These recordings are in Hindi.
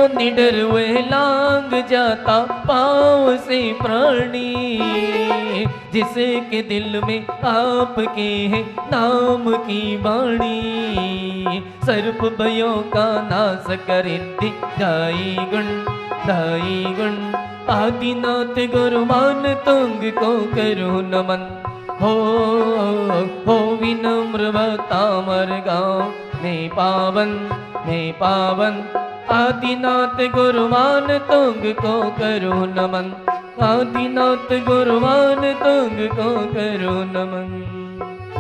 निडर वे लांग जाता पाँव से प्राणी, जिसके दिल में आपके है नाम की वाणी। सर्प भयों का नाश करे दाई गुण, आदिनाथ गुरुमान तुंग को करो नमन। हो विनम्र भक्तामर गाँव में पावन, आदिनाथ गुरुमान तुंग को करो नमन। आदिनाथ गुरुमान तुंग को करो नमन।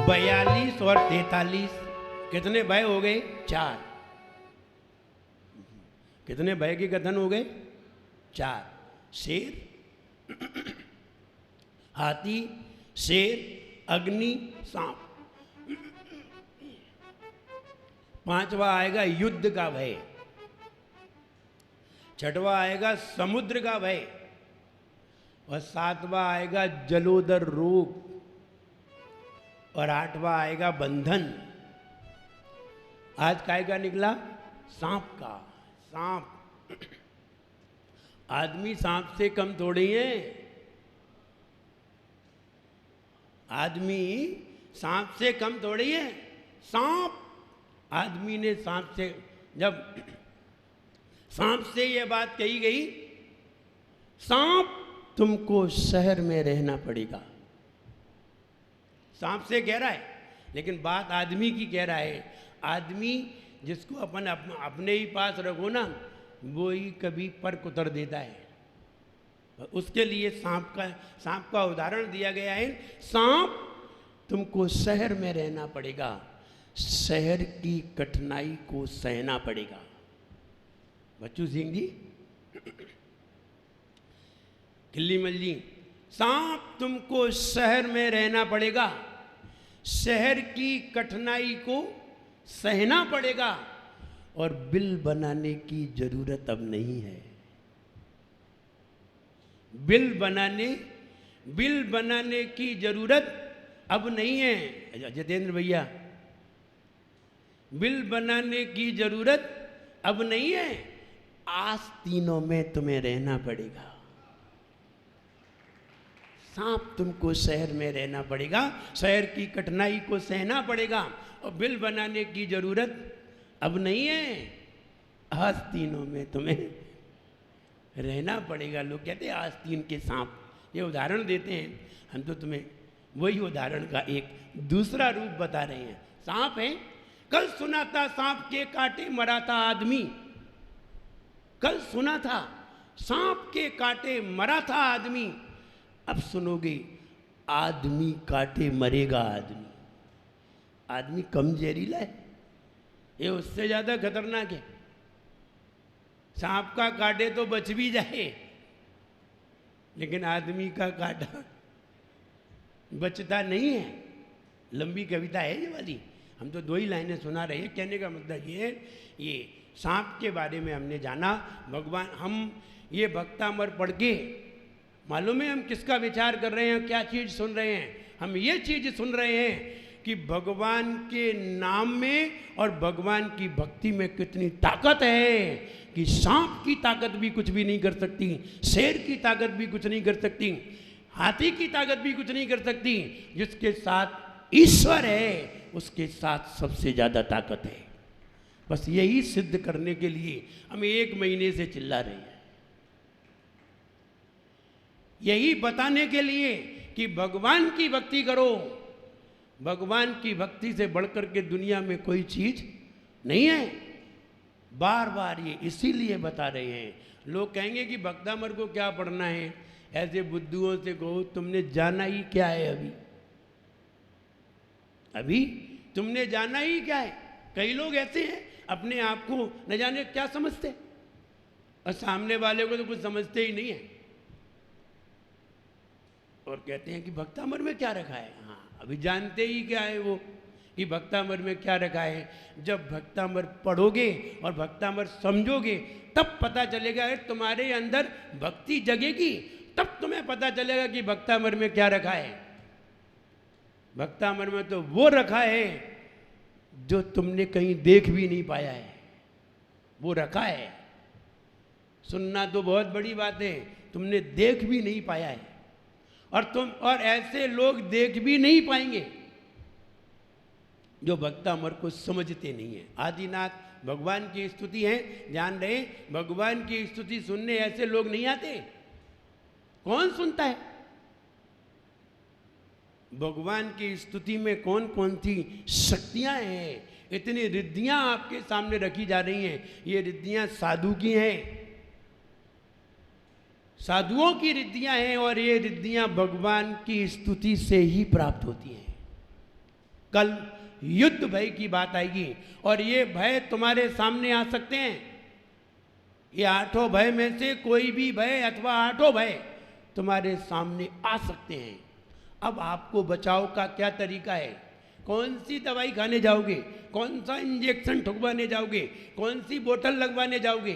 42 और 43 कितने भय हो गए? 4। कितने भय के कथन हो गए? 4। शेर, हाथी, शेर, अग्नि, सांप। 5वां आएगा युद्ध का भय, 6वां आएगा समुद्र का भय, और 7वां आएगा जलोदर रोग, और 8वां आएगा बंधन। आज काय का निकला? सांप का। सांप, आदमी सांप से कम थोड़ी है। आदमी सांप से कम थोड़ी है। सांप, आदमी ने सांप से, जब सांप से यह बात कही गई, सांप तुमको शहर में रहना पड़ेगा, सांप से कह रहा है, लेकिन बात आदमी की कह रहा है। आदमी जिसको अपन अपने ही पास रखो ना, वो ही कभी पर कुतर देता है। उसके लिए सांप का उदाहरण दिया गया है। सांप तुमको शहर में रहना पड़ेगा, शहर की कठिनाई को सहना पड़ेगा। बच्चू सिंह जी, खिल्ली मल्ली, सांप तुमको शहर में रहना पड़ेगा, शहर की कठिनाई को सहना पड़ेगा, और बिल बनाने की जरूरत अब नहीं है। बिल बनाने की जरूरत अब नहीं है। जितेंद्र भैया, बिल बनाने की जरूरत अब नहीं है। आस्तीनों में तुम्हें रहना पड़ेगा। सांप तुमको शहर में रहना पड़ेगा, शहर की कठिनाई को सहना पड़ेगा, और बिल बनाने की जरूरत अब नहीं है। आस्तीनों में तुम्हें रहना पड़ेगा। लोग कहते हैं आस्तीन के सांप, ये उदाहरण देते हैं। हम तो तुम्हें वही उदाहरण का एक दूसरा रूप बता रहे हैं। सांप है, कल सुना था सांप के काटे मरा था आदमी। कल सुना था सांप के काटे मरा था आदमी, अब सुनोगे आदमी काटे मरेगा आदमी। आदमी कम जहरीला है, ये उससे ज्यादा खतरनाक है। सांप का काटे तो बच भी जाए, लेकिन आदमी का काटा बचता नहीं है। लंबी कविता है ये वाली, हम तो 2 ही लाइनें सुना रहे हैं। कहने का मतलब ये सांप के बारे में हमने जाना। भगवान, हम ये भक्तामर पढ़ के मालूम है हम किसका विचार कर रहे हैं, क्या चीज सुन रहे हैं? हम ये चीज सुन रहे हैं कि भगवान के नाम में और भगवान की भक्ति में कितनी ताकत है, कि सांप की ताकत भी कुछ भी नहीं कर सकती, शेर की ताकत भी कुछ नहीं कर सकती, हाथी की ताकत भी कुछ नहीं कर सकती। जिसके साथ ईश्वर है, उसके साथ सबसे ज्यादा ताकत है। बस यही सिद्ध करने के लिए हम 1 महीने से चिल्ला रहे हैं, यही बताने के लिए कि भगवान की भक्ति करो। भगवान की भक्ति से बढ़कर के दुनिया में कोई चीज नहीं है। बार बार ये इसीलिए बता रहे हैं। लोग कहेंगे कि भक्तामर को क्या पढ़ना है, ऐसे बुद्धुओं से कहो तुमने जाना ही क्या है? अभी तुमने जाना ही क्या है? कई लोग ऐसे हैं अपने आप को न जाने क्या समझते, और सामने वाले को तो कुछ समझते ही नहीं है, और कहते हैं कि भक्तामर में क्या रखा है। हाँ, अभी जानते ही क्या है वो, कि भक्तामर में क्या रखा है। जब भक्तामर पढ़ोगे और भक्तामर समझोगे, तब पता चलेगा। अगर तुम्हारे अंदर भक्ति जगेगी, तब तुम्हें पता चलेगा कि भक्तामर में क्या रखा है। भक्तामर में तो वो रखा है जो तुमने कहीं देख भी नहीं पाया है, वो रखा है। सुनना तो बहुत बड़ी बात है, तुमने देख भी नहीं पाया है, और ऐसे लोग देख भी नहीं पाएंगे जो भक्तामर को समझते नहीं है। आदिनाथ भगवान की स्तुति है, ध्यान रहे, भगवान की स्तुति सुनने ऐसे लोग नहीं आते। कौन सुनता है भगवान की स्तुति में? कौन कौन सी शक्तियां हैं? इतनी रिद्धियां आपके सामने रखी जा रही हैं। ये रिद्धियां साधु की हैं, साधुओं की रिद्धियां हैं, और ये रिद्धियां भगवान की स्तुति से ही प्राप्त होती हैं। कल युद्ध भय की बात आएगी, और ये भय तुम्हारे सामने आ सकते हैं। ये आठों भय में से कोई भी भय अथवा आठों भय तुम्हारे सामने आ सकते हैं। अब आपको बचाव का क्या तरीका है? कौन सी दवाई खाने जाओगे? कौन सा इंजेक्शन ठुकवाने जाओगे? कौन सी बोतल लगवाने जाओगे?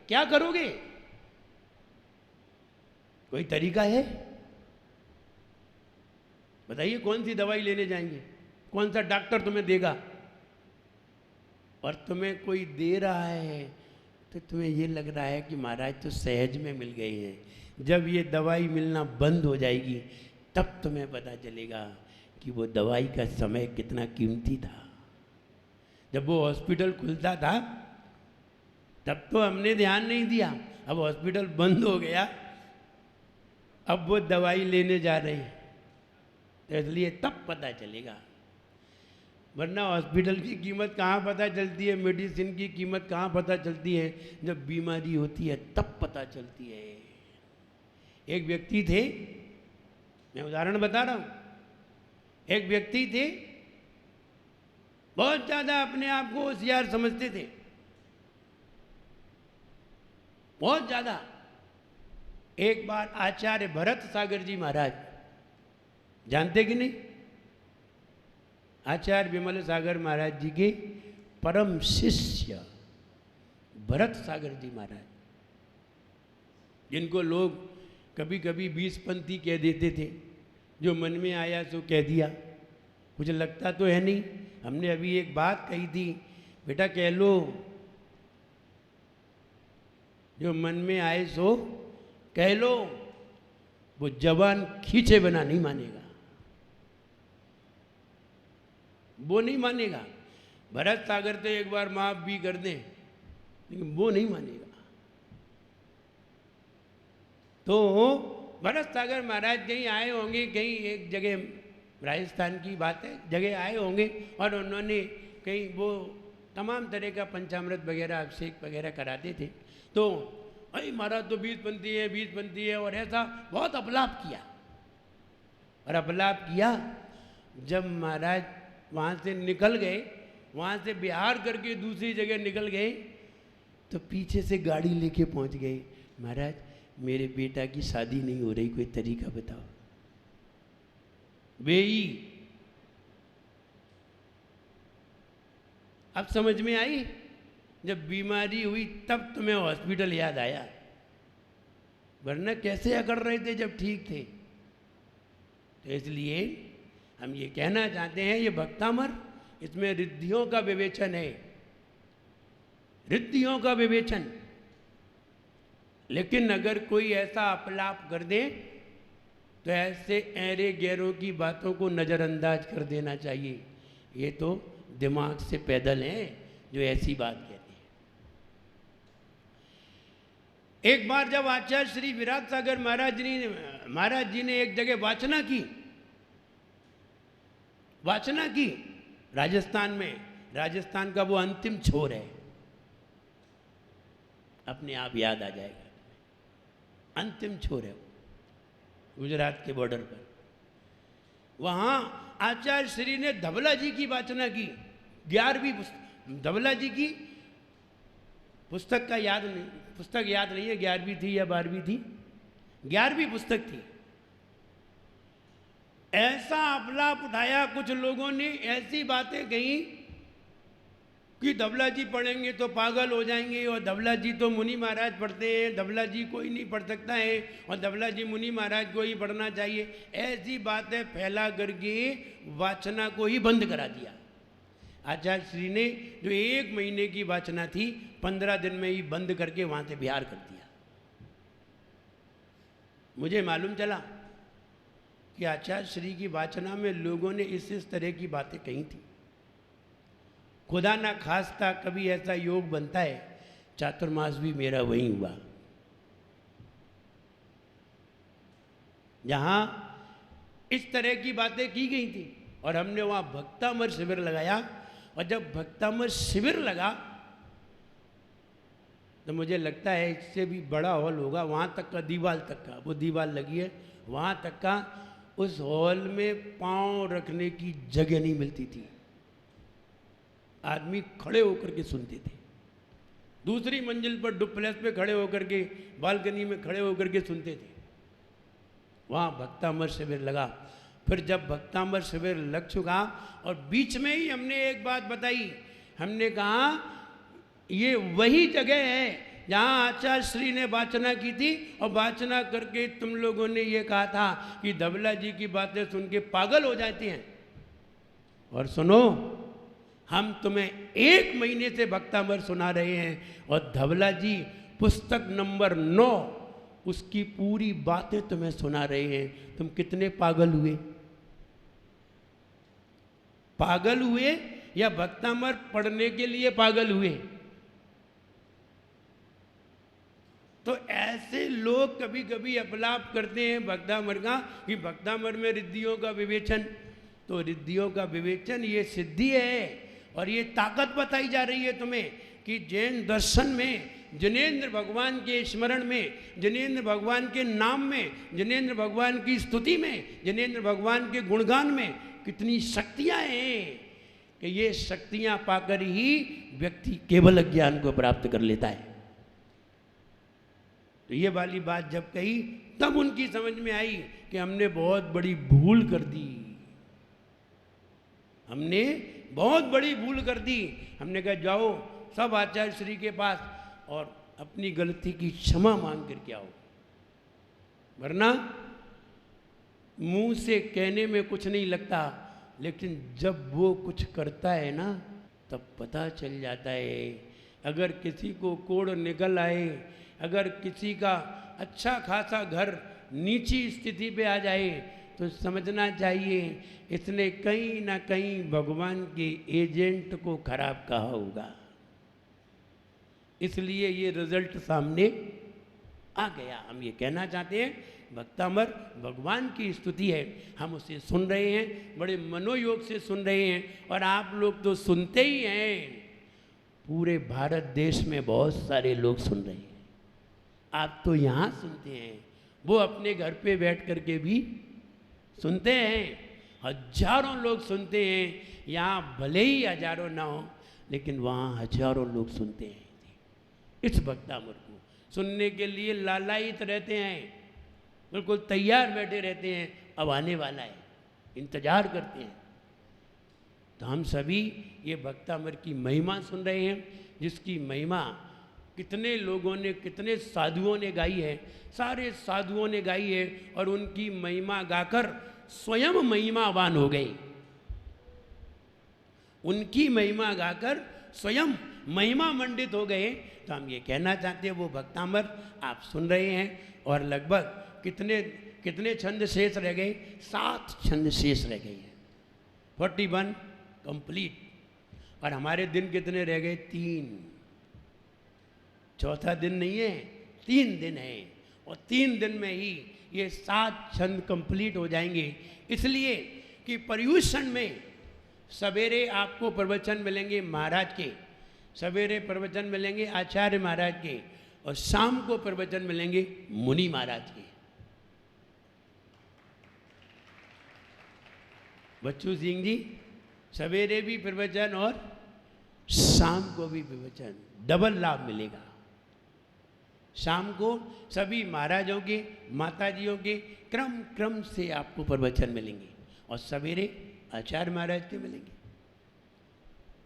क्या करोगे? कोई तरीका है? बताइए, कौन सी दवाई लेने जाएंगे? कौन सा डॉक्टर तुम्हें देगा? और तुम्हें कोई दे रहा है तो तुम्हें ये लग रहा है कि महाराज तो सहज में मिल गए हैं। जब ये दवाई मिलना बंद हो जाएगी तब तुम्हें पता चलेगा कि वो दवाई का समय कितना कीमती था। जब वो हॉस्पिटल खुलता था तब तो हमने ध्यान नहीं दिया, अब हॉस्पिटल बंद हो गया, अब वो दवाई लेने जा रहे हैं, तो इसलिए तब पता चलेगा। वरना हॉस्पिटल की कीमत कहाँ पता चलती है, मेडिसिन की कीमत कहाँ पता चलती है? जब बीमारी होती है तब पता चलती है। एक व्यक्ति थे, मैं उदाहरण बता रहा हूँ, एक व्यक्ति थे, बहुत ज़्यादा अपने आप को होशियार समझते थे, बहुत ज़्यादा। एक बार आचार्य भरत सागर जी महाराज, जानते कि नहीं? आचार्य विमल सागर महाराज जी के परम शिष्य भरत सागर जी महाराज, जिनको लोग कभी कभी 20 पंथी कह देते थे, जो मन में आया सो कह दिया, कुछ लगता तो है नहीं। हमने अभी एक बात कही थी, बेटा कह लो, जो मन में आए सो कह लो। वो जवान खींचे बिना नहीं मानेगा, वो नहीं मानेगा। भरत सागर तो एक बार माफ भी कर दें, लेकिन वो नहीं मानेगा। तो भरत सागर महाराज कहीं आए होंगे, कहीं एक जगह, राजस्थान की बात है, जगह आए होंगे, और उन्होंने कहीं वो तमाम तरह का पंचामृत वगैरह अभिषेक वगैरह कराते थे। तो भाई महाराज तो 20 पंथी है, 20 पंथी है, और ऐसा बहुत अपलाप किया। और अपलाप किया, जब महाराज वहाँ से निकल गए, वहाँ से बिहार करके दूसरी जगह निकल गए, तो पीछे से गाड़ी लेके पहुँच गए, महाराज मेरे बेटा की शादी नहीं हो रही, कोई तरीका बताओ। बेई, अब समझ में आई? जब बीमारी हुई तब तुम्हें हॉस्पिटल याद आया, वरना कैसे अकड़ रहे थे जब ठीक थे। तो इसलिए हम ये कहना चाहते हैं, ये भक्तामर, इसमें रिद्धियों का विवेचन है, रिद्धियों का विवेचन। लेकिन अगर कोई ऐसा अपलाप कर दे तो ऐसे ऐरे गैरों की बातों को नज़रअंदाज कर देना चाहिए। ये तो दिमाग से पैदल हैं जो ऐसी बात कहते हैं। एक बार जब आचार्य श्री विराट सागर महाराज जी ने एक जगह वाचना की राजस्थान में, राजस्थान का वो अंतिम छोर है, अपने आप याद आ जाएगा, अंतिम छोर है गुजरात के बॉर्डर पर। वहाँ आचार्य श्री ने धवला जी की वाचना की, 11वीं धवला जी की पुस्तक का पुस्तक याद नहीं है, 11वीं थी या 12वीं थी, 11वीं पुस्तक थी। ऐसा अपलाप उठाया कुछ लोगों ने, ऐसी बातें कही कि धवला जी पढ़ेंगे तो पागल हो जाएंगे, और धवला जी तो मुनि महाराज पढ़ते हैं, धवला जी कोई नहीं पढ़ सकता है, और धवला जी मुनि महाराज को ही पढ़ना चाहिए। ऐसी बातें फैला करके वाचना को ही बंद करा दिया। आचार्य श्री ने जो 1 महीने की वाचना थी, 15 दिन में ही बंद करके वहाँ से बिहार कर दिया। मुझे मालूम चला कि आचार्य श्री की वाचना में लोगों ने इस तरह की बातें कही थी। खुदा ना खास्ता कभी ऐसा योग बनता है, चातुर्मास भी मेरा वही हुआ, जहां इस तरह की बातें की गई थी। और हमने वहां भक्तामर शिविर लगाया, और जब भक्तामर शिविर लगा तो मुझे लगता है इससे भी बड़ा हॉल होगा, वहां तक का, दीवार तक का, वो दीवार लगी है वहां तक का, उस हॉल में पांव रखने की जगह नहीं मिलती थी। आदमी खड़े होकर के सुनते थे, दूसरी मंजिल पर डुप्लेक्स पे खड़े होकर के, बालकनी में खड़े होकर के सुनते थे। वहाँ भक्तामर शिविर लगा। फिर जब भक्तामर शिविर लग चुका और बीच में ही हमने एक बात बताई, हमने कहा ये वही जगह है जहाँ आचार्य श्री ने वाचना की थी, और वाचना करके तुम लोगों ने ये कहा था कि धवला जी की बातें सुन के पागल हो जाती हैं। और सुनो, हम तुम्हें 1 महीने से भक्तामर सुना रहे हैं, और धवला जी पुस्तक नंबर 9 उसकी पूरी बातें तुम्हें सुना रहे हैं। तुम कितने पागल हुए? पागल हुए या भक्तामर पढ़ने के लिए पागल हुए? तो ऐसे लोग कभी कभी अपलाप करते हैं भक्तामर का कि भक्तामर में रिद्धियों का विवेचन। तो रिद्धियों का विवेचन ये सिद्धि है, और ये ताकत बताई जा रही है तुम्हें कि जैन दर्शन में जनेन्द्र भगवान के स्मरण में, जनेन्द्र भगवान के नाम में, जनेन्द्र भगवान की स्तुति में, जनेन्द्र भगवान के गुणगान में कितनी शक्तियां हैं कि ये शक्तियां पाकर ही व्यक्ति केवल ज्ञान को प्राप्त कर लेता है। तो ये वाली बात जब कही तब उनकी समझ में आई कि हमने बहुत बड़ी भूल कर दी, हमने बहुत बड़ी भूल कर दी। हमने कहा जाओ सब आचार्य श्री के पास और अपनी गलती की क्षमा मांग करके आओ, वरना मुंह से कहने में कुछ नहीं लगता, लेकिन जब वो कुछ करता है ना तब पता चल जाता है। अगर किसी को कोढ़ निकल आए, अगर किसी का अच्छा खासा घर नीची स्थिति पे आ जाए, तो समझना चाहिए इसने कहीं ना कहीं भगवान के एजेंट को खराब कहा होगा, इसलिए ये रिजल्ट सामने आ गया। हम ये कहना चाहते हैं भक्तामर भगवान की स्तुति है, हम उसे सुन रहे हैं, बड़े मनोयोग से सुन रहे हैं, और आप लोग तो सुनते ही हैं। पूरे भारत देश में बहुत सारे लोग सुन रहे हैं। आप तो यहाँ सुनते हैं, वो अपने घर पे बैठ कर के भी सुनते हैं। हजारों लोग सुनते हैं, यहाँ भले ही हजारों ना हो, लेकिन वहाँ हजारों लोग सुनते हैं। इस भक्तामर को सुनने के लिए लालायित रहते हैं, बिल्कुल तैयार बैठे रहते हैं, अब आने वाला है, इंतजार करते हैं। तो हम सभी ये भक्तामर की महिमा सुन रहे हैं, जिसकी महिमा कितने लोगों ने, कितने साधुओं ने गाई है। सारे साधुओं ने गाई है और उनकी महिमा गाकर स्वयं महिमावान हो गए। उनकी महिमा गाकर स्वयं महिमा मंडित हो गए। तो हम ये कहना चाहते हैं वो भक्तामर आप सुन रहे हैं, और लगभग कितने छंद शेष रह गए? 7 छंद शेष रह गए हैं, 41 कंप्लीट। और हमारे दिन कितने रह गए? 3। चौथा दिन नहीं है, 3 दिन है, और 3 दिन में ही ये 7 छंद कंप्लीट हो जाएंगे। इसलिए कि पर्युषण में सवेरे आपको प्रवचन मिलेंगे महाराज के, सवेरे प्रवचन मिलेंगे आचार्य महाराज के, और शाम को प्रवचन मिलेंगे मुनि महाराज के। बच्चू सिंह जी, सवेरे भी प्रवचन और शाम को भी प्रवचन, डबल लाभ मिलेगा। शाम को सभी महाराजों के, माताजियों के क्रम से आपको प्रवचन मिलेंगे, और सवेरे आचार्य महाराज के मिलेंगे।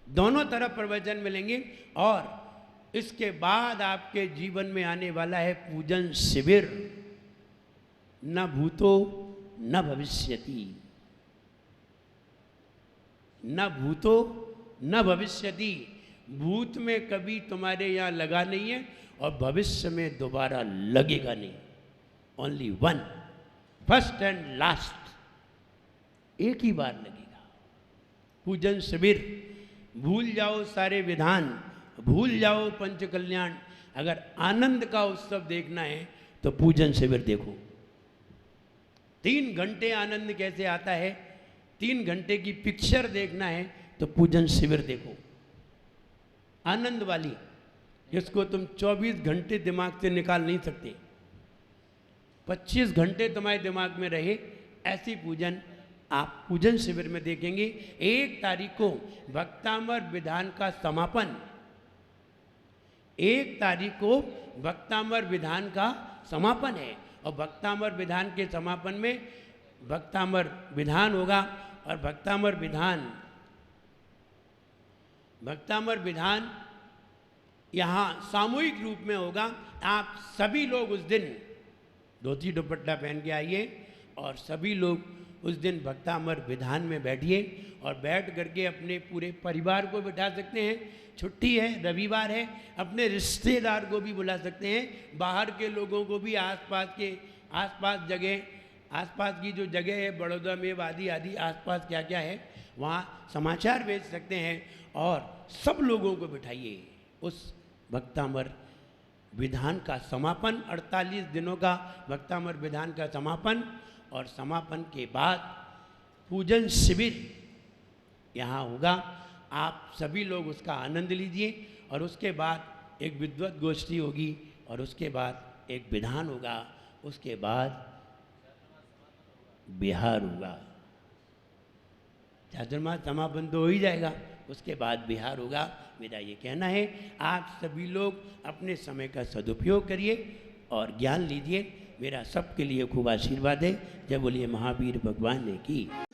दोनों तरफ प्रवचन मिलेंगे। और इसके बाद आपके जीवन में आने वाला है पूजन शिविर, न भूतो न भविष्यति, न भूतो न भविष्यति। भूत में कभी तुम्हारे यहाँ लगा नहीं है, और भविष्य में दोबारा लगेगा नहीं। Only one, first and last, एक ही बार लगेगा। पूजन शिविर, भूल जाओ सारे विधान, भूल जाओ पंच कल्याण। अगर आनंद का उत्सव देखना है तो पूजन शिविर देखो। 3 घंटे आनंद कैसे आता है, 3 घंटे की पिक्चर देखना है तो पूजन शिविर देखो। आनंद वाली, जिसको तुम 24 घंटे दिमाग से निकाल नहीं सकते, 25 घंटे तुम्हारे दिमाग में रहे, ऐसी पूजन आप पूजन शिविर में देखेंगे। 1 तारीख को भक्तामर विधान का समापन, 1 तारीख को भक्तामर विधान का समापन है। और भक्तामर विधान के समापन में भक्तामर विधान होगा। और भक्तामर विधान यहाँ सामूहिक रूप में होगा। आप सभी लोग उस दिन धोती दुपट्टा पहन के आइए और सभी लोग उस दिन भक्तामर विधान में बैठिए और बैठ करके अपने पूरे परिवार को बिठा सकते हैं। छुट्टी है, रविवार है, अपने रिश्तेदार को भी बुला सकते हैं, बाहर के लोगों को भी, आसपास की जो जगह है बड़ौदा में आदि आसपास क्या क्या है वहाँ समाचार भेज सकते हैं और सब लोगों को बिठाइए। उस भक्तामर विधान का समापन, 48 दिनों का भक्तामर विधान का समापन, और समापन के बाद पूजन शिविर यहाँ होगा। आप सभी लोग उसका आनंद लीजिए और उसके बाद एक विद्वत गोष्ठी होगी और उसके बाद एक विधान होगा, उसके बाद बिहार होगा। चातुर्मास समापन तो हो ही जाएगा, उसके बाद बिहार होगा। मेरा ये कहना है आप सभी लोग अपने समय का सदुपयोग करिए और ज्ञान लीजिए। मेरा सबके लिए खूब आशीर्वाद है। जय बोलिए महावीर भगवान की।